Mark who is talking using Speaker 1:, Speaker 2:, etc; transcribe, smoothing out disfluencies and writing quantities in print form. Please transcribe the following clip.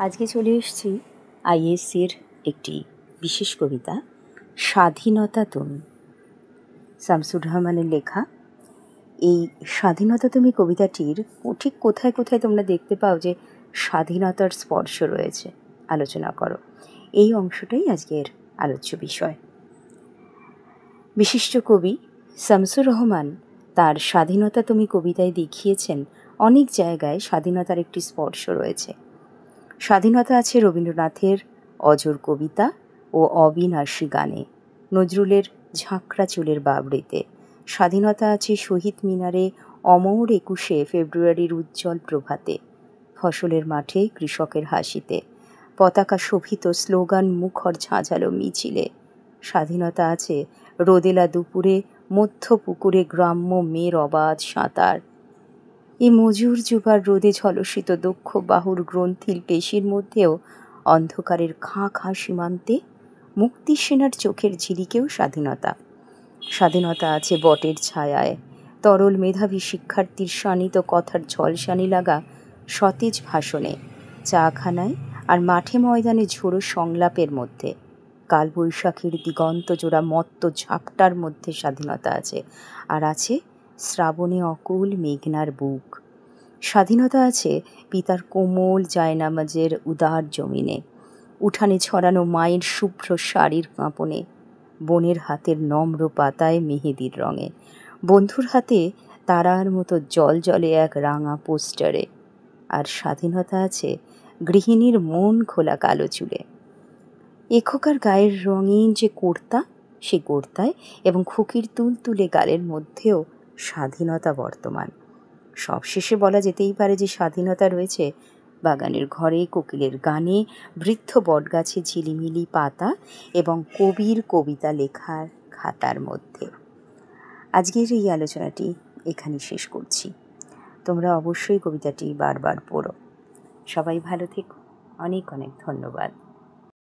Speaker 1: আজকে চলে এসেছি আইএসসির একটি বিশেষ কবিতা স্বাধীনতা তুমি, শামসুর রহমানের লেখা। এই স্বাধীনতা তুমি কবিতাটির ঠিক কোথায় কোথায় তোমরা দেখতে পাও যে স্বাধীনতার স্পর্শ রয়েছে, আলোচনা করো। এই অংশটাই আজকের আলোচ্য বিষয়। বিশিষ্ট কবি শামসুর রহমান তার স্বাধীনতা তুমি কবিতায় দেখিয়েছেন অনেক জায়গায় স্বাধীনতার একটি স্পর্শ রয়েছে। স্বাধীনতা আছে রবীন্দ্রনাথের অজর কবিতা ও অবিনাশী গানে, নজরুলের ঝাঁকড়া চুলের বাবড়িতে। স্বাধীনতা আছে শহীদ মিনারে অমর ২১শে ফেব্রুয়ারির উজ্জ্বল প্রভাতে, ফসলের মাঠে কৃষকের হাসিতে, পতাকা শোভিত স্লোগান মুখর ঝাঁঝালো মিছিলে। স্বাধীনতা আছে রোদেলা দুপুরে মধ্য পুকুরে গ্রাম্য মেয়ের অবাধ সাঁতার। এই মজুর যুবার রোদে ঝলসিত দক্ষ বাহুর গ্রন্থিল পেশির মধ্যেও অন্ধকারের খাঁ খাঁ সীমান্তে মুক্তি সেনার চোখের ঝিলিকেও স্বাধীনতা। স্বাধীনতা আছে বটের ছায়ায়, তরল মেধাবী শিক্ষার্থীর শানিত কথার ঝলসানি লাগা সতেজ ভাষণে, চাখানায় আর মাঠে ময়দানে ঝোড়ো সংলাপের মধ্যে। কালবৈশাখীর দিগন্ত জোড়া মত্ত ঝাপটার মধ্যে স্বাধীনতা আছে, আর আছে শ্রাবণে অকুল মেঘনার বুক। স্বাধীনতা আছে পিতার কোমল জায়নামাজের উদার জমিনে, উঠানে ছড়ানো মায়ের শুভ্র শাড়ির কাঁপনে, বোনের হাতের নম্র পাতায় মেহেদির রঙে, বন্ধুর হাতে তারার মতো জল জলে এক রাঙা পোস্টারে। আর স্বাধীনতা আছে গৃহিণীর মন খোলা কালো চুলে, এখকার গায়ের রঙিন যে কুর্তা, সে কুর্তায় এবং খুকির তুলতুলে গালের মধ্যেও স্বাধীনতা বর্তমান। সবশেষে বলা যেতেই পারে যে স্বাধীনতা রয়েছে বাগানের ঘরে, কোকিলের গানে, বৃদ্ধ বটগাছে ঝিলিমিলি পাতা এবং কবির কবিতা লেখার খাতার মধ্যে। আজকের এই আলোচনাটি এখানেই শেষ করছি। তোমরা অবশ্যই কবিতাটি বারবার পড়ো। সবাই ভালো থেকো। অনেক অনেক ধন্যবাদ।